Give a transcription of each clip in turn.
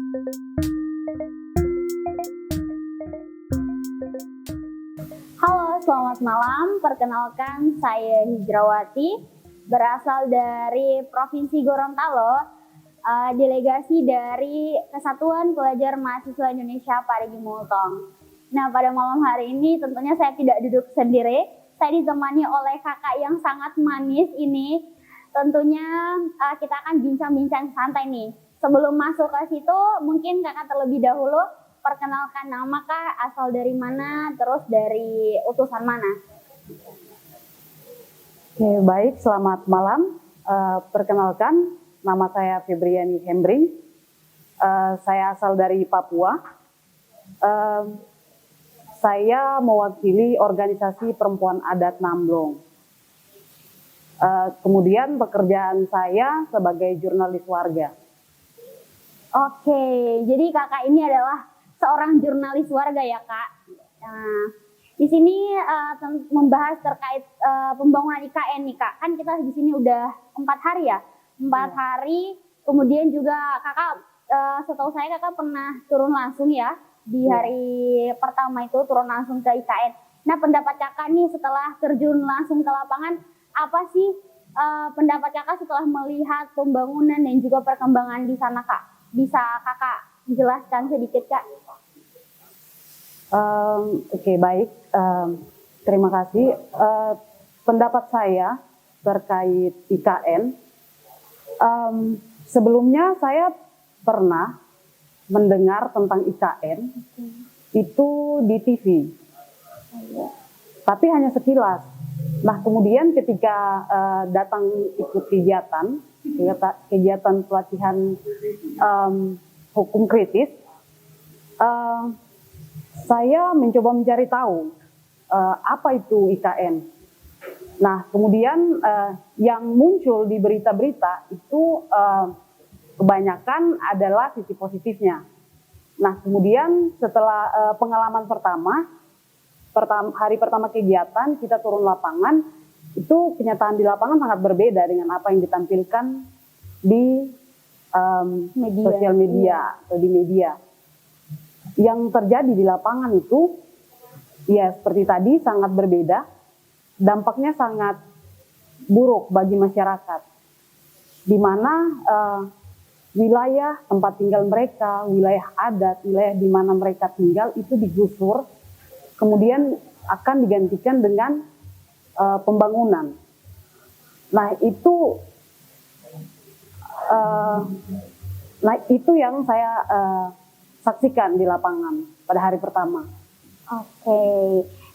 Halo, selamat malam. Perkenalkan, saya Hijrawati, berasal dari Provinsi Gorontalo, delegasi dari Kesatuan Pelajar Mahasiswa Indonesia Parigi Mutong. Nah, pada malam hari ini tentunya saya tidak duduk sendiri. Saya ditemani oleh kakak yang sangat manis ini. Tentunya kita akan bincang-bincang santai nih. Sebelum masuk ke situ, mungkin kakak terlebih dahulu perkenalkan nama kak, asal dari mana, terus dari utusan mana? Oke, baik, selamat malam. Perkenalkan, nama saya Febriani Hembring. Saya asal dari Papua. Saya mewakili organisasi perempuan adat Namblong. Kemudian pekerjaan saya sebagai jurnalis warga. Oke, jadi kakak ini adalah seorang jurnalis warga ya kak. Nah, di sini membahas terkait pembangunan IKN nih kak. Kan kita di sini udah 4 hari ya, 4 hari. Kemudian juga kakak, setahu saya kakak pernah turun langsung ya di hari pertama itu turun langsung ke IKN. Nah, pendapat kakak nih setelah terjun langsung ke lapangan, apa sih pendapat kakak setelah melihat pembangunan dan juga perkembangan di sana kak? Bisa kakak jelaskan sedikit kak? Oke, baik. Terima kasih. Pendapat saya terkait IKN, sebelumnya saya pernah mendengar tentang IKN itu di TV, tapi hanya sekilas. Nah, kemudian ketika datang ikut kegiatan pelatihan hukum kritis, saya mencoba mencari tahu apa itu IKN. Nah, kemudian yang muncul di berita-berita itu kebanyakan adalah sisi positifnya. Nah, kemudian setelah pengalaman hari pertama kegiatan, kita turun lapangan, itu kenyataan di lapangan sangat berbeda dengan apa yang ditampilkan di sosial media atau di media. Yang terjadi di lapangan itu, ya seperti tadi, sangat berbeda. Dampaknya sangat buruk bagi masyarakat, di mana wilayah tempat tinggal mereka, wilayah adat, wilayah di mana mereka tinggal itu digusur, kemudian akan digantikan dengan pembangunan. Nah, itu yang saya saksikan di lapangan pada hari pertama. Oke,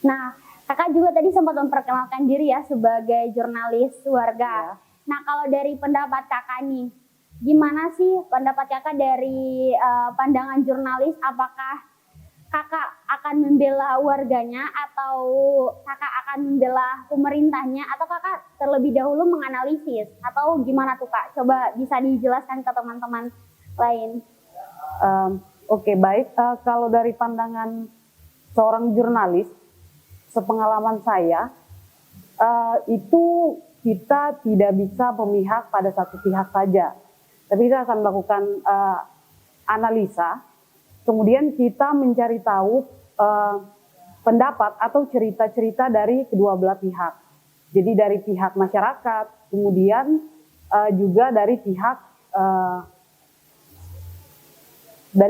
nah kakak juga tadi sempat memperkenalkan diri ya sebagai jurnalis warga. Nah, kalau dari pendapat kakak nih, gimana sih pendapat kakak dari pandangan jurnalis? Apakah kakak akan membela warganya atau kakak akan membela pemerintahnya, atau kakak terlebih dahulu menganalisis, atau gimana tuh kak? Coba bisa dijelaskan ke teman-teman lain. Oke, baik. Kalau dari pandangan seorang jurnalis, sepengalaman saya, itu kita tidak bisa memihak pada satu pihak saja. Tapi kita akan melakukan analisa, kemudian kita mencari tahu pendapat atau cerita-cerita dari kedua belah pihak. Jadi dari pihak masyarakat, kemudian juga dari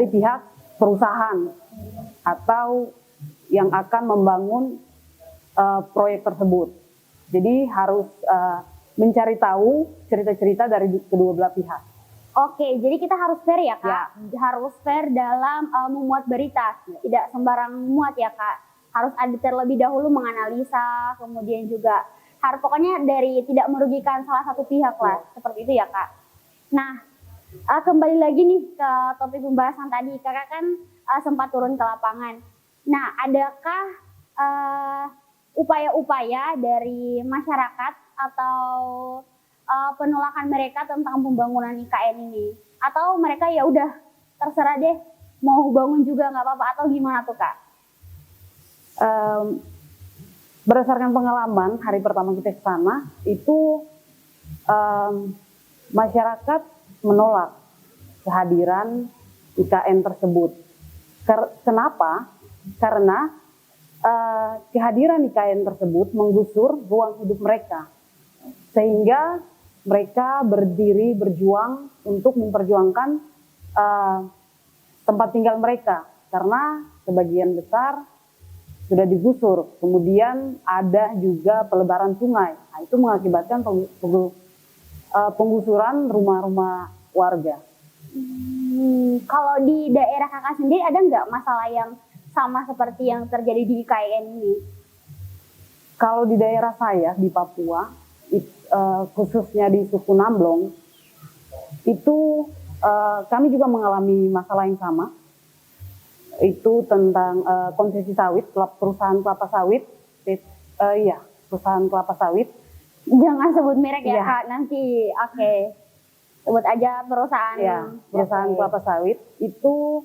pihak perusahaan atau yang akan membangun proyek tersebut. Jadi harus mencari tahu cerita-cerita dari kedua belah pihak. Oke, jadi kita harus fair ya kak, harus fair dalam memuat berita, tidak sembarang memuat ya kak. Harus ada terlebih dahulu menganalisa, kemudian juga harus pokoknya dari tidak merugikan salah satu pihak lah, seperti itu ya kak. Nah, kembali lagi nih ke topik pembahasan tadi, kakak kan sempat turun ke lapangan. Nah, adakah upaya-upaya dari masyarakat atau penolakan mereka tentang pembangunan IKN ini? Atau mereka ya udah terserah deh, mau bangun juga nggak apa-apa, atau gimana tuh kak? Berdasarkan pengalaman hari pertama kita ke sana, itu masyarakat menolak kehadiran IKN tersebut. Kenapa? Karena kehadiran IKN tersebut menggusur ruang hidup mereka, sehingga mereka berdiri berjuang untuk memperjuangkan tempat tinggal mereka, karena sebagian besar sudah digusur. Kemudian ada juga pelebaran sungai. Nah, itu mengakibatkan penggusuran rumah-rumah warga. Kalau di daerah kakak sendiri ada nggak masalah yang sama seperti yang terjadi di IKN ini? Kalau di daerah saya di Papua, khususnya di suku Namblong, itu kami juga mengalami masalah yang sama. Itu tentang konsesi sawit, perusahaan kelapa sawit, perusahaan kelapa sawit. Jangan sebut merek ya, Iya. Kak, nanti. Oke. Sebut aja perusahaan. Ya, perusahaan Oke. kelapa sawit itu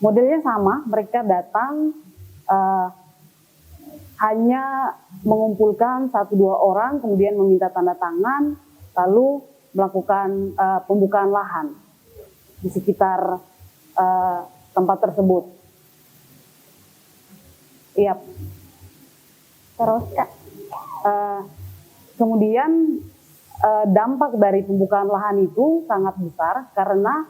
modelnya sama. Mereka datang hanya mengumpulkan 1-2 orang, kemudian meminta tanda tangan, lalu melakukan pembukaan lahan di sekitar tempat tersebut. Iya. Terus, Kak. Kemudian dampak dari pembukaan lahan itu sangat besar karena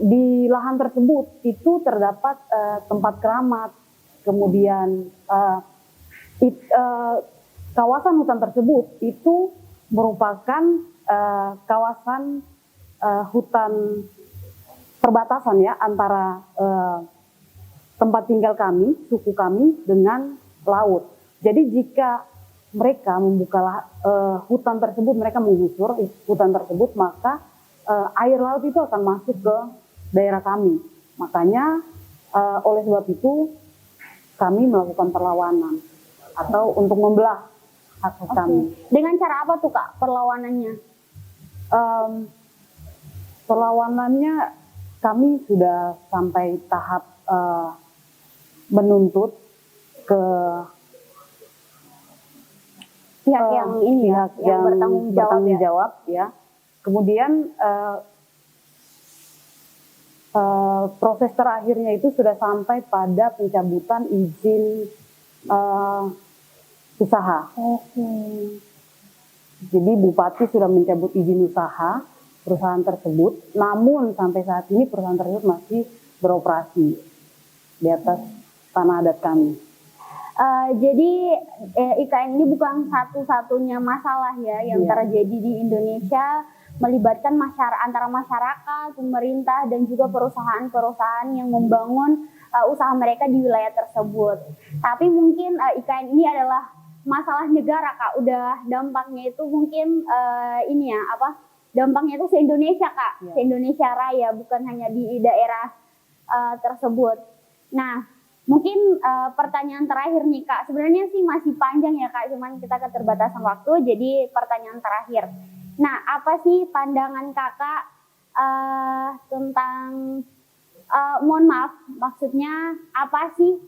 di lahan tersebut itu terdapat tempat keramat, kemudian kawasan hutan tersebut itu merupakan kawasan hutan perbatasan ya antara tempat tinggal kami, suku kami dengan laut. Jadi jika mereka membuka hutan tersebut, mereka menggusur hutan tersebut, maka air laut itu akan masuk ke daerah kami. Makanya oleh sebab itu kami melakukan perlawanan atau untuk membelah hak kami. Dengan cara apa tuh, Kak, perlawanannya? Perlawanannya kami sudah sampai tahap menuntut ke Pihak yang ini ya, pihak yang bertanggung ya. jawab ya. Kemudian proses terakhirnya itu sudah sampai pada pencabutan izin usaha. Oke. Jadi Bupati sudah mencabut izin usaha perusahaan tersebut, namun sampai saat ini perusahaan tersebut masih beroperasi di atas tanah adat kami. Jadi IKN ini bukan satu-satunya masalah ya yang terjadi di Indonesia, melibatkan antara masyarakat, pemerintah, dan juga perusahaan-perusahaan yang membangun usaha mereka di wilayah tersebut. Tapi mungkin IKN ini adalah masalah negara, Kak. Udah dampaknya itu mungkin dampaknya itu se-Indonesia, Kak. Se-Indonesia Raya, bukan hanya di daerah tersebut. Nah, mungkin pertanyaan terakhir nih, Kak. Sebenarnya sih masih panjang ya, Kak. Cuman kita keterbatasan waktu, jadi pertanyaan terakhir. Nah, apa sih pandangan Kakak tentang, mohon maaf, maksudnya apa sih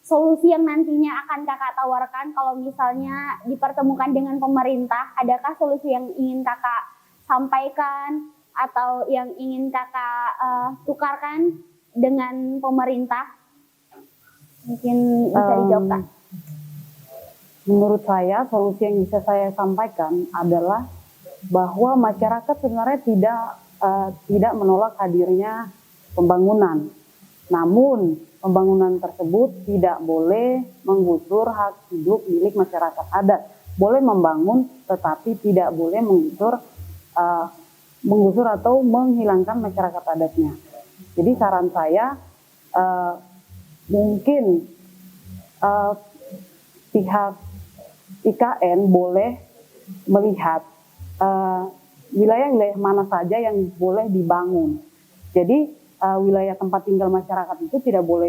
solusi yang nantinya akan Kakak tawarkan kalau misalnya dipertemukan dengan pemerintah? Adakah solusi yang ingin Kakak sampaikan atau yang ingin Kakak tukarkan dengan pemerintah? Mungkin bisa dijawab, Kak. Menurut saya, solusi yang bisa saya sampaikan adalah bahwa masyarakat sebenarnya tidak menolak hadirnya pembangunan. Namun, pembangunan tersebut tidak boleh menggusur hak hidup milik masyarakat adat. Boleh membangun, tetapi tidak boleh menggusur atau menghilangkan masyarakat adatnya. Jadi saran saya, mungkin pihak IKN boleh melihat wilayah-wilayah mana saja yang boleh dibangun. Jadi wilayah tempat tinggal masyarakat itu tidak boleh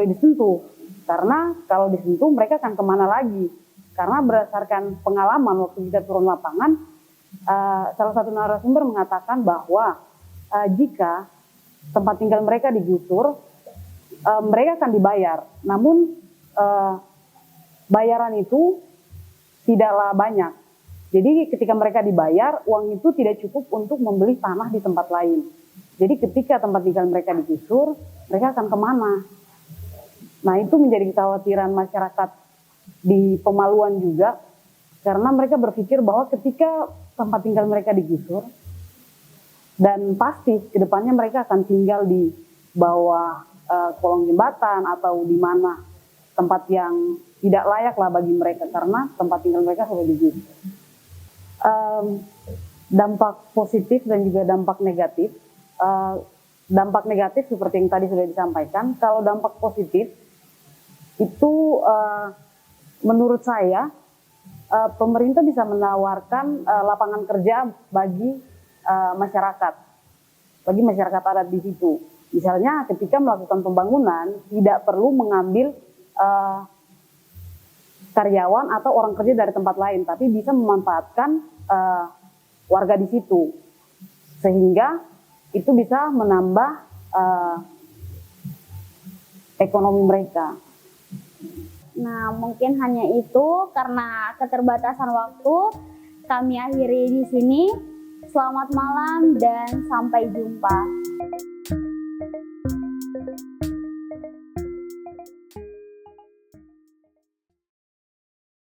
disentuh, karena kalau disentuh mereka akan kemana lagi? Karena berdasarkan pengalaman waktu kita turun lapangan, salah satu narasumber mengatakan bahwa jika tempat tinggal mereka digusur, mereka akan dibayar. Namun bayaran itu tidaklah banyak. Jadi ketika mereka dibayar, uang itu tidak cukup untuk membeli tanah di tempat lain. Jadi ketika tempat tinggal mereka digusur, mereka akan kemana? Nah itu menjadi kekhawatiran masyarakat di Pemaluan juga, karena mereka berpikir bahwa ketika tempat tinggal mereka digusur, dan pasti kedepannya mereka akan tinggal di bawah kolong jembatan atau di mana tempat yang tidak layak lah bagi mereka karena tempat tinggal mereka sudah digusur. Dampak positif dan juga dampak negatif. Dampak negatif seperti yang tadi sudah disampaikan. Kalau dampak positif itu menurut saya pemerintah bisa menawarkan lapangan kerja bagi masyarakat adat di situ. Misalnya ketika melakukan pembangunan tidak perlu mengambil karyawan atau orang kerja dari tempat lain, tapi bisa memanfaatkan warga di situ, sehingga itu bisa menambah ekonomi mereka. Nah, mungkin hanya itu karena keterbatasan waktu. Kami akhiri di sini. Selamat malam dan sampai jumpa.